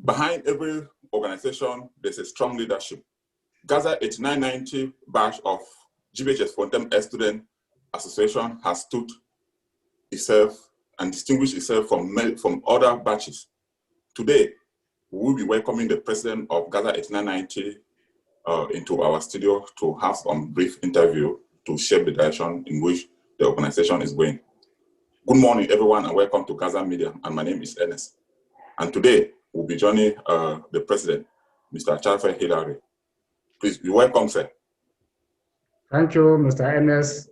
Behind every organization, there's a strong leadership. GASA 8990 batch of GBHS Fontem Student Association has stood itself and distinguished itself from other batches. Today, we will be welcoming the president of GASA 8990 into our studio to have some brief interview to shape the direction in which the organization is going. Good morning, everyone, and welcome to GASA Media. And my name is Ernest. And today, we'll be joining the president, Mr. Charles Hilary. Please be welcome, sir. Thank you, Mr. Ernest.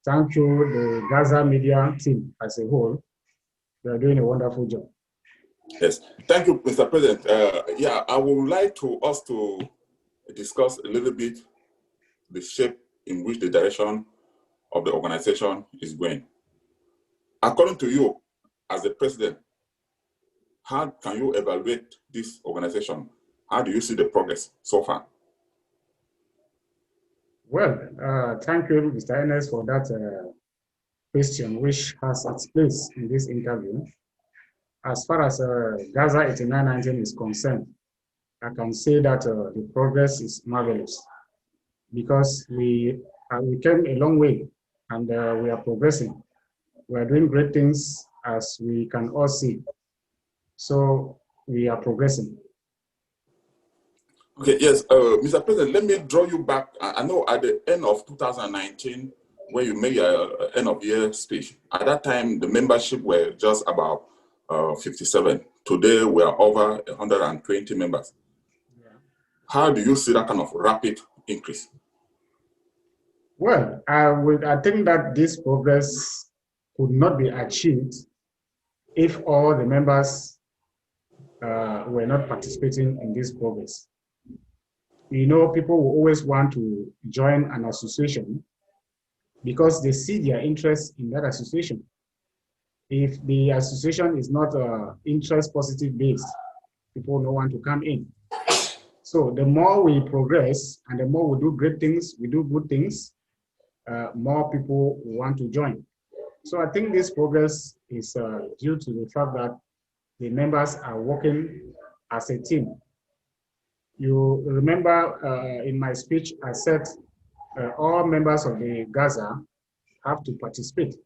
Thank you, the GASA Media team as a whole. You are doing a wonderful job. Yes, thank you, Mr. President. I would like us to discuss a little bit the shape in which the direction of the organization is going. According to you, as the president, how can you evaluate this organization? How do you see the progress so far? Well, thank you, Mr. Ernest, for that question, which has its place in this interview. As far as GASA 8919 is concerned, I can say that the progress is marvelous because we came a long way and we are progressing. We are doing great things as we can all see. So we are progressing. Okay, yes, Mr. President, let me draw you back. I know at the end of 2019, when you made your end of year speech, at that time, the membership were just about 57. Today, we are over 120 members. Yeah. How do you see that kind of rapid increase? Well, I think that this progress could not be achieved if all the members were not participating in this progress. You know, people will always want to join an association because they see their interest in that association. If the association is not interest positive based, people don't want to come in. So the more we progress and the more we do great things, we do good things, more people want to join. So I think this progress is due to the fact that the members are working as a team. You remember in my speech, I said all members of the GASA have to participate.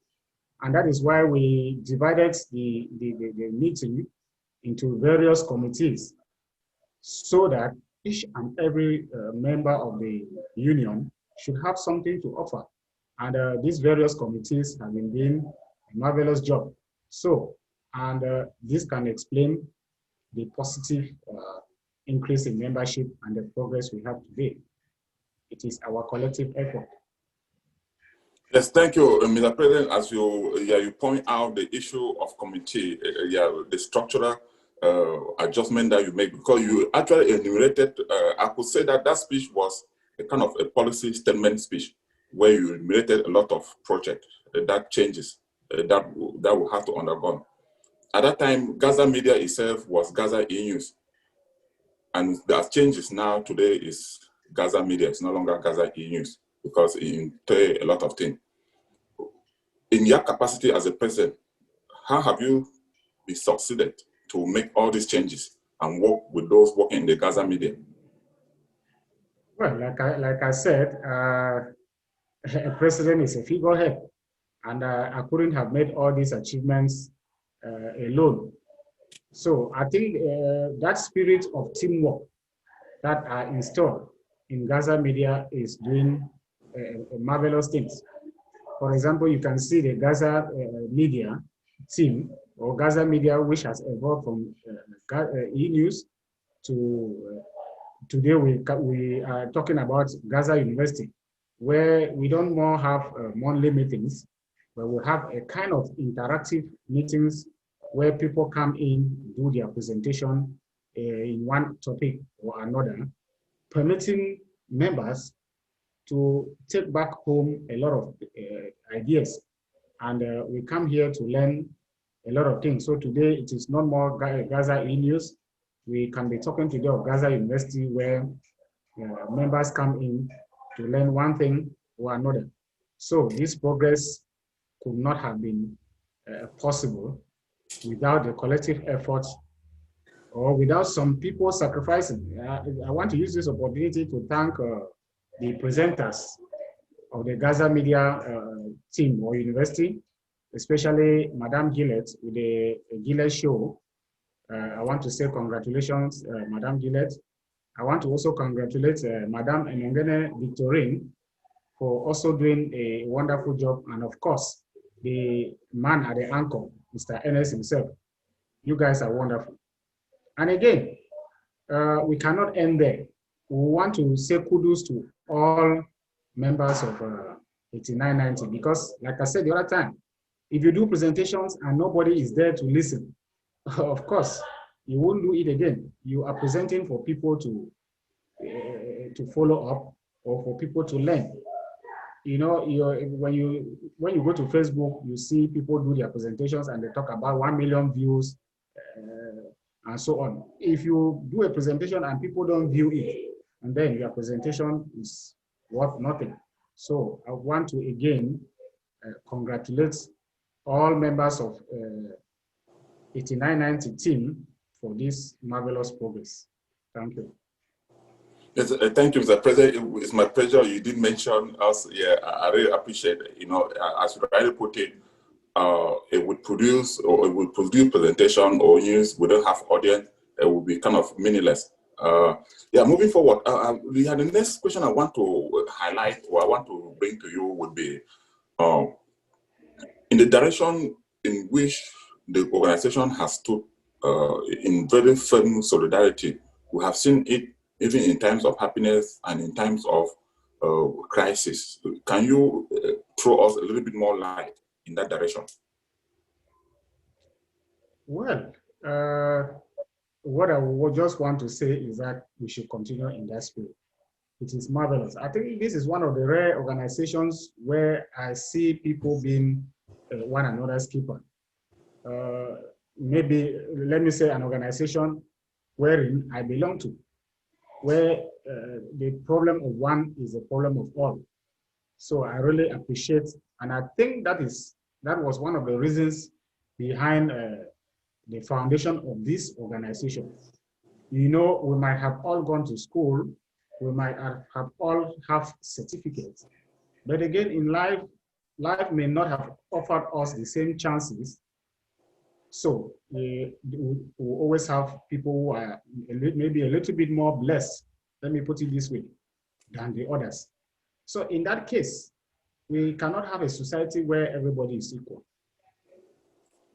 And that is why we divided the meeting into various committees so that each and every member of the union should have something to offer. And these various committees have been doing a marvelous job. So, and this can explain the positive increase in membership and the progress we have today. It is our collective effort. Yes, thank you, Mr. President. As you point out the issue of committee, the structural adjustment that you make, because you actually enumerated, I could say that that speech was a kind of a policy statement speech where you enumerated a lot of projects that changes that will have to undergo. At that time, GASA Media itself was GASA E-News. And the changes now today is GASA Media. It's no longer GASA E-News because it entails a lot of things. In your capacity as a president, how have you been succeeded to make all these changes and work with those working in the GASA Media? Well, like I said, a president is a figurehead, and I couldn't have made all these achievements alone. So I think that spirit of teamwork that are installed in GASA Media is doing marvelous things. For example, you can see the GASA Media team or GASA Media, which has evolved from E-News to today we are talking about GASA University, where we don't more have monthly meetings, but we have a kind of interactive meetings where people come in, do their presentation in one topic or another, permitting members to take back home a lot of ideas. And we come here to learn a lot of things. So today it is not more GASA E-News. We can be talking today of GASA University where members come in to learn one thing or another. So this progress could not have been possible without the collective effort or without some people sacrificing. I want to use this opportunity to thank the presenters of the Gaza media team or university, especially Madame Gillette with the Gillette show. I want to say congratulations, Madame Gillette. I want to also congratulate Madame Emongene Victorine for also doing a wonderful job. And of course, the man at the anchor, Mr. Ennis himself. You guys are wonderful. And again, we cannot end there. We want to say kudos to all members of 8990 because, like I said the other time, if you do presentations and nobody is there to listen, of course, you won't do it again. You are presenting for people to follow up or for people to learn. You know, when you go to Facebook, you see people do their presentations and they talk about 1 million views and so on. If you do a presentation and people don't view it, and then your presentation is worth nothing. So I want to again congratulate all members of 8990 team for this marvelous progress. Thank you. Yes, thank you, Mr. President. It's my pleasure. You did mention us. Yeah, I really appreciate it. You know, as you rightly put it, it would produce presentation or news. We don't have audience. It would be kind of meaningless. Yeah, moving forward, the next question I want to highlight or I want to bring to you would be in the direction in which the organization has stood in very firm solidarity. We have seen it even in times of happiness and in times of crisis. Can you throw us a little bit more light in that direction? Well, what I would just want to say is that we should continue in that spirit. It is marvelous. I think this is one of the rare organizations where I see people being one another's keeper. Maybe, let me say, an organization wherein I belong to, where the problem of one is the problem of all. So I really appreciate, and I think that was one of the reasons behind the foundation of this organization. You know, we might have all gone to school, we might have all have certificates, but again, in life may not have offered us the same chances. So we always have people who are maybe a little bit more blessed, let me put it this way, than the others. So in that case, we cannot have a society where everybody is equal.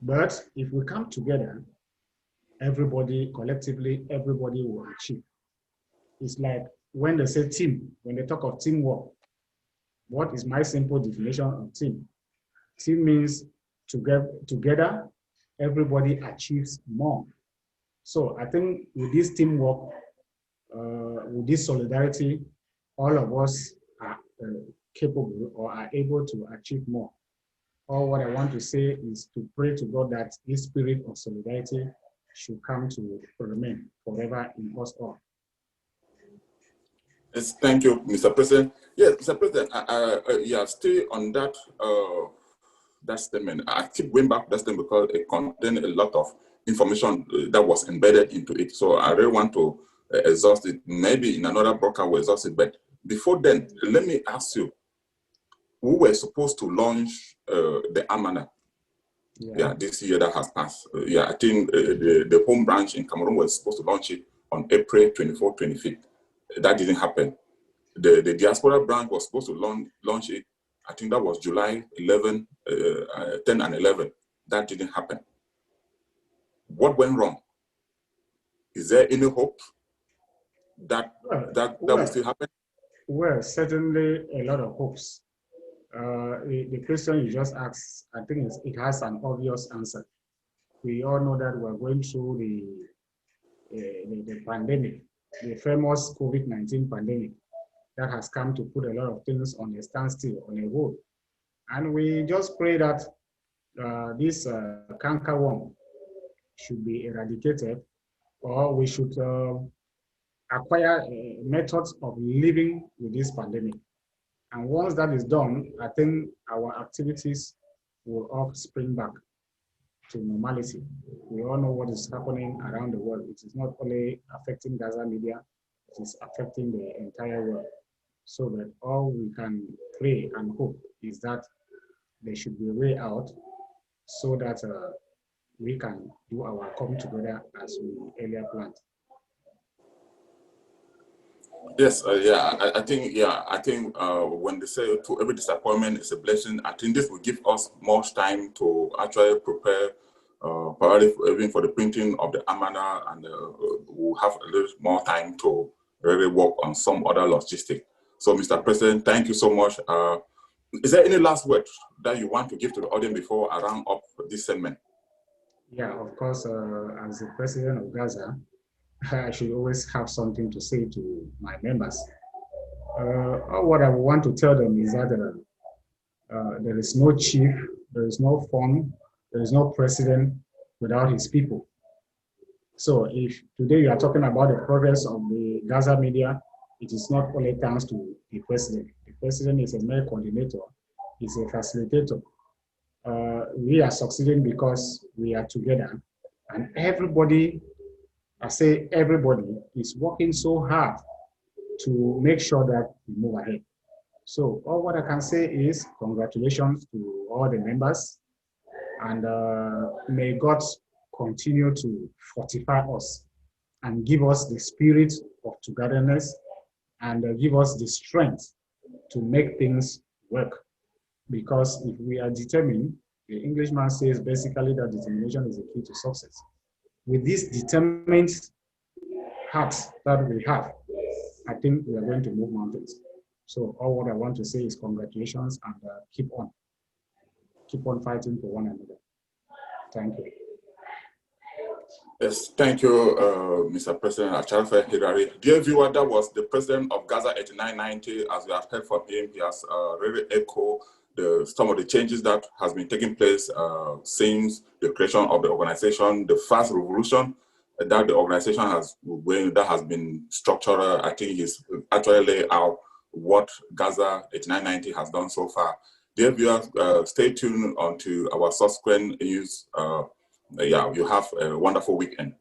But if we come together, everybody, collectively, everybody will achieve. It's like when they say team, when they talk of teamwork, what is my simple definition of team? Team means together, everybody achieves more. So I think with this teamwork, with this solidarity, all of us are capable or are able to achieve more. All what I want to say is to pray to God that this spirit of solidarity should come to remain forever in us all. Yes, thank you, Mr. President. Yes, Mr. President, yeah, stay on that that statement. I keep going back to that statement because it contains a lot of information that was embedded into it. So I really want to exhaust it. Maybe in another broadcast we'll exhaust it. But before then, let me ask you, we were supposed to launch the Amana. Yeah, this year that has passed. Yeah, I think the home branch in Cameroon was supposed to launch it on April 24th, 25th. That didn't happen. The diaspora branch was supposed to launch it. I think that was July 11, 10 and 11. That didn't happen. What went wrong? Is there any hope that will still happen? Well, certainly a lot of hopes. The question you just asked, I think it has an obvious answer. We all know that we're going through the pandemic, the famous COVID-19 pandemic that has come to put a lot of things on a standstill, on a hold. And we just pray that this canker worm should be eradicated, or we should acquire methods of living with this pandemic. And once that is done, I think our activities will all spring back. to normality. We all know what is happening around the world. It is not only affecting Gaza media, it is affecting the entire world. So that all we can pray and hope is that there should be a way out so that we can do our come together as we earlier planned. Yes, I think when they say to every disappointment is a blessing, I think this will give us more time to actually prepare, probably even for the printing of the amana, and we'll have a little more time to really work on some other logistics. So, Mr. President, thank you so much. Is there any last word that you want to give to the audience before I round up this segment? Yeah, of course, as the president of Gaza, I should always have something to say to my members. What I want to tell them is that there is no chief, there is no fund, there is no president without his people. So if today you are talking about the progress of the Gaza media, it is not only thanks to the president. The president is a mere coordinator, he's a facilitator. We are succeeding because we are together, and everybody, I say everybody, is working so hard to make sure that we move ahead. So all what I can say is congratulations to all the members, and may God continue to fortify us and give us the spirit of togetherness, and give us the strength to make things work. Because if we are determined, the Englishman says basically that determination is the key to success. With this determined heart that we have, I think we are going to move mountains. So all what I want to say is congratulations, and keep on fighting for one another. Thank you. Yes, thank you, Mr. President Acharafe Hirari. Dear viewer, that was the president of Gaza 8990. As we have heard from him, he has really echoed some of the changes that has been taking place since the creation of the organization, the fast revolution that the organization has been structured. I think he's actually laid out what Gaza 8990 has done so far. Dear viewers, stay tuned on to our subsequent news. You have a wonderful weekend.